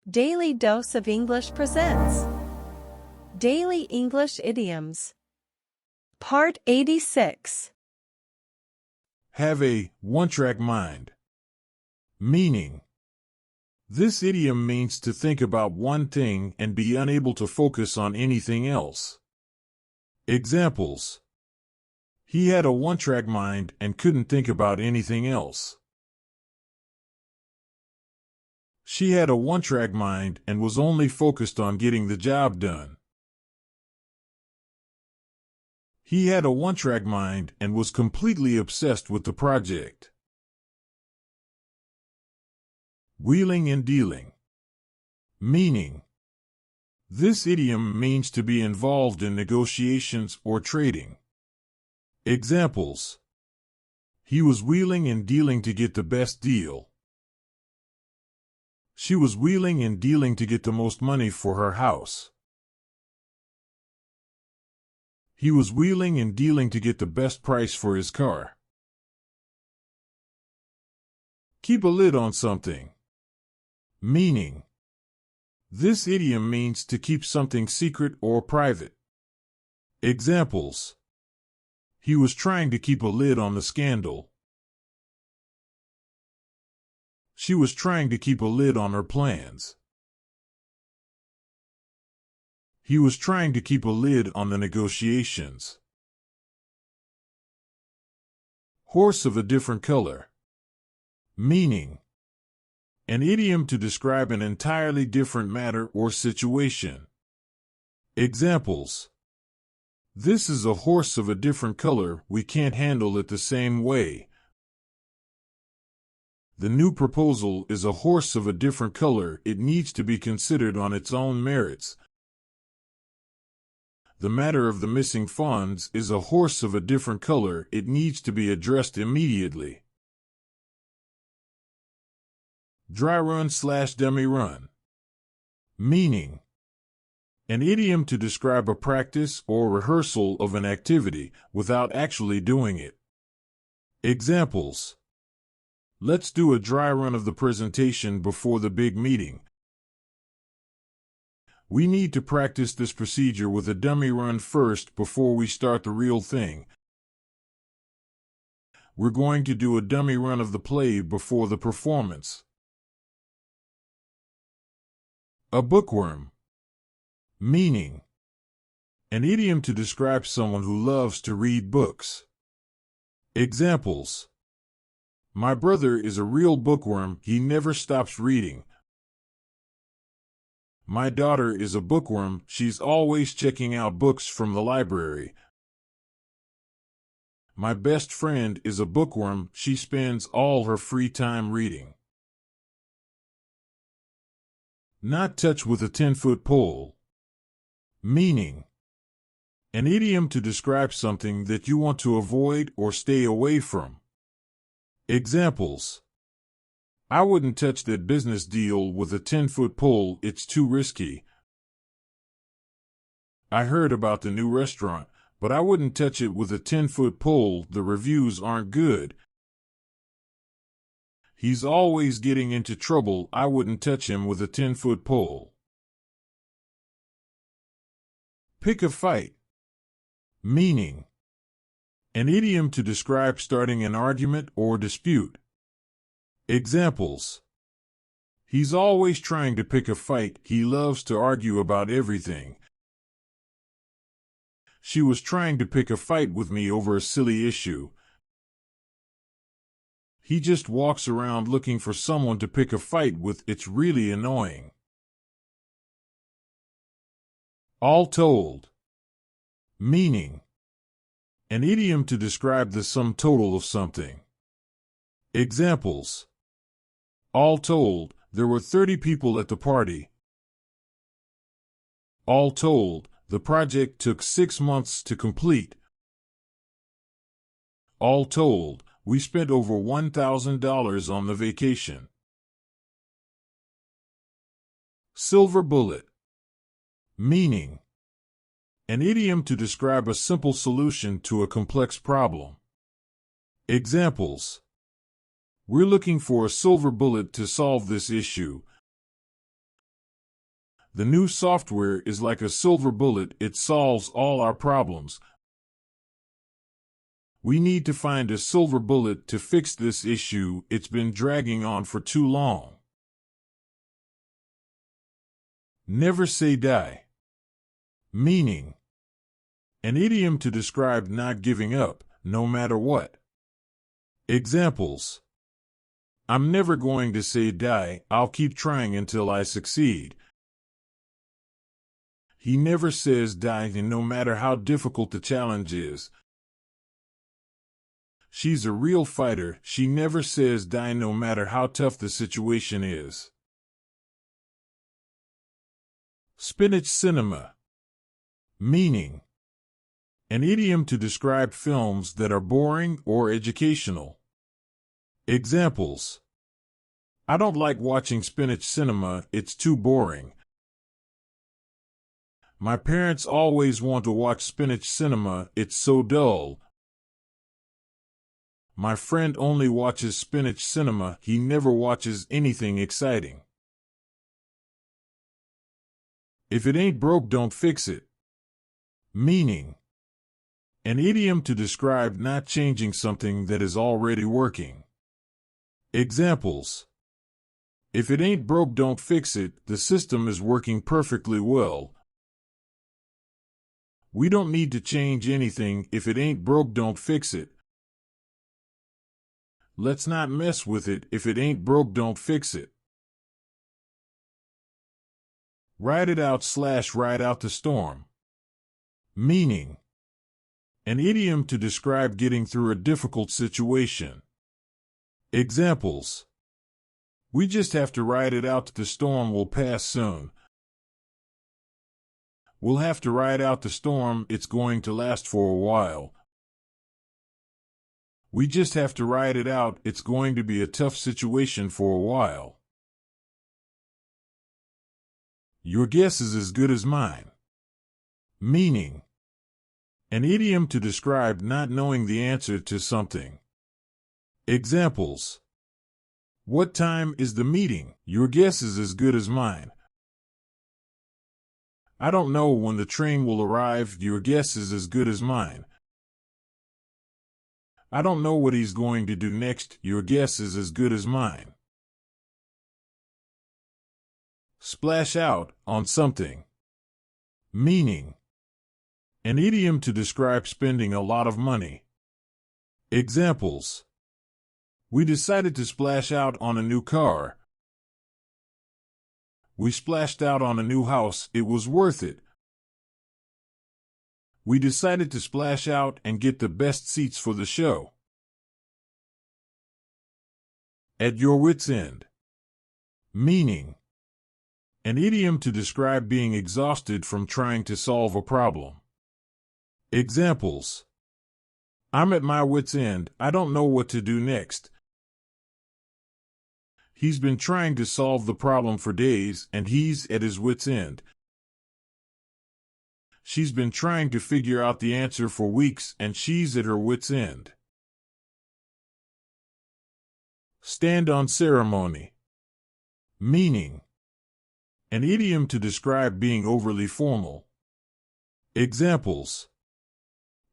Daily Dose of English presents Daily English Idioms. Part 86. Have a one-track mind. Meaning: this idiom means to think about one thing and be unable to focus on anything else. Examples: he had a one-track mind and couldn't think about anything else. She had a one-track mind and was only focused on getting the job done. He had a one-track mind and was completely obsessed with the project. Wheeling and dealing. Meaning: this idiom means to be involved in negotiations or trading. Examples: he was wheeling and dealing to get the best deal. She was wheeling and dealing to get the most money for her house. He was wheeling and dealing to get the best price for his car. Keep a lid on something. Meaning: this idiom means to keep something secret or private. Examples: he was trying to keep a lid on the scandal. She was trying to keep a lid on her plans. He was trying to keep a lid on the negotiations. Horse of a different color. Meaning: an idiom to describe an entirely different matter or situation. Examples: this is a horse of a different color, we can't handle it the same way. The new proposal is a horse of a different color, it needs to be considered on its own merits. The matter of the missing funds is a horse of a different color, it needs to be addressed immediately. Dry run/dummy run. Meaning: an idiom to describe a practice or rehearsal of an activity without actually doing it. Examples: let's do a dry run of the presentation before the big meeting. We need to practice this procedure with a dummy run first before we start the real thing. We're going to do a dummy run of the play before the performance. A bookworm. Meaning: an idiom to describe someone who loves to read books. Examples: my brother is a real bookworm, he never stops reading. My daughter is a bookworm, she's always checking out books from the library. My best friend is a bookworm, she spends all her free time reading. Not touch with a 10-foot pole. Meaning: an idiom to describe something that you want to avoid or stay away from. Examples: I wouldn't touch that business deal with a 10-foot pole, it's too risky. I heard about the new restaurant, but I wouldn't touch it with a 10-foot pole, the reviews aren't good. He's always getting into trouble, I wouldn't touch him with a 10-foot pole. Pick a fight. Meaning: an idiom to describe starting an argument or dispute. Examples: he's always trying to pick a fight, he loves to argue about everything. She was trying to pick a fight with me over a silly issue. He just walks around looking for someone to pick a fight with, it's really annoying. All told. Meaning: an idiom to describe the sum total of something. Examples: all told, there were 30 people at the party. All told, the project took 6 months to complete. All told, we spent over $1,000 on the vacation. Silver bullet. Meaning: an idiom to describe a simple solution to a complex problem. Examples: we're looking for a silver bullet to solve this issue. The new software is like a silver bullet, it solves all our problems. We need to find a silver bullet to fix this issue, it's been dragging on for too long. Never say die. Meaning: an idiom to describe not giving up, no matter what. Examples: I'm never going to say die, I'll keep trying until I succeed. He never says die, and no matter how difficult the challenge is. She's a real fighter, she never says die no matter how tough the situation is. Spinach Cinema. Meaning: an idiom to describe films that are boring or educational. Examples: I don't like watching Spinach Cinema, it's too boring. My parents always want to watch Spinach Cinema, it's so dull. My friend only watches Spinach Cinema, he never watches anything exciting. If it ain't broke, don't fix it. Meaning: an idiom to describe not changing something that is already working. Examples: if it ain't broke, don't fix it, the system is working perfectly well. We don't need to change anything, if it ain't broke, don't fix it. Let's not mess with it, if it ain't broke, don't fix it. Ride it out / ride out the storm. Meaning: an idiom to describe getting through a difficult situation. Examples: we just have to ride it out, the storm will pass soon. We'll have to ride out the storm, it's going to last for a while. We just have to ride it out, it's going to be a tough situation for a while. Your guess is as good as mine. Meaning: an idiom to describe not knowing the answer to something. Examples: what time is the meeting? Your guess is as good as mine. I don't know when the train will arrive, your guess is as good as mine. I don't know what he's going to do next, your guess is as good as mine. Splash out on something. Meaning: an idiom to describe spending a lot of money. Examples: we decided to splash out on a new car. We splashed out on a new house, it was worth it. We decided to splash out and get the best seats for the show. At your wits' end. Meaning: an idiom to describe being exhausted from trying to solve a problem. Examples: I'm at my wits' end, I don't know what to do next. He's been trying to solve the problem for days, and he's at his wits' end. She's been trying to figure out the answer for weeks, and she's at her wits' end. Stand on ceremony. Meaning: an idiom to describe being overly formal. Examples: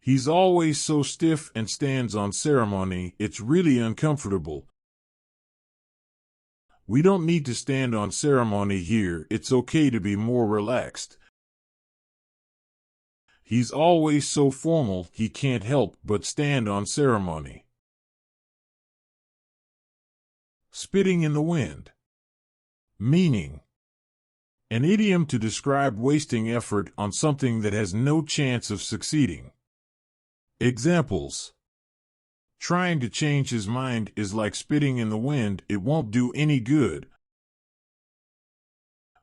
he's always so stiff and stands on ceremony, it's really uncomfortable. We don't need to stand on ceremony here, it's okay to be more relaxed. He's always so formal, he can't help but stand on ceremony. Spitting in the wind. Meaning: an idiom to describe wasting effort on something that has no chance of succeeding. Examples: trying to change his mind is like spitting in the wind, it won't do any good.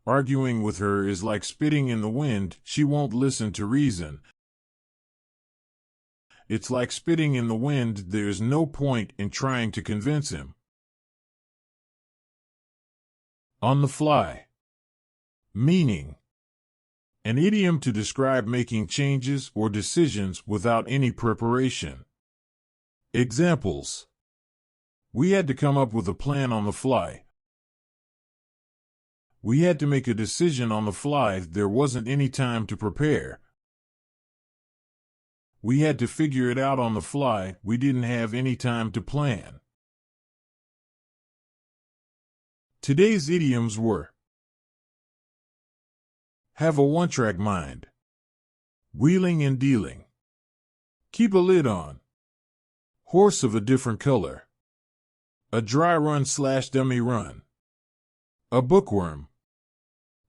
Arguing with her is like spitting in the wind, she won't listen to reason. It's like spitting in the wind, there's no point in trying to convince him. On the fly. Meaning: an idiom to describe making changes or decisions without any preparation. Examples: we had to come up with a plan on the fly. We had to make a decision on the fly. There wasn't any time to prepare. We had to figure it out on the fly. We didn't have any time to plan. Today's idioms were: have a one-track mind, wheeling and dealing, keep a lid on, horse of a different color, a dry run/dummy run, a bookworm,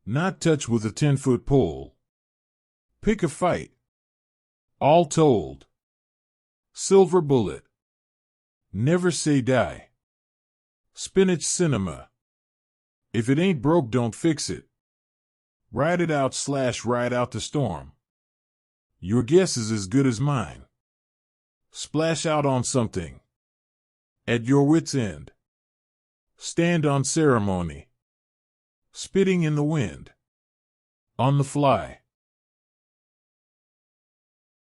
not touch with a 10-foot pole, pick a fight, all told, silver bullet, never say die, Spinach Cinema, if it ain't broke don't fix it, ride it out/ride out the storm, your guess is as good as mine, splash out on something, at your wits' end, stand on ceremony, spitting in the wind, on the fly.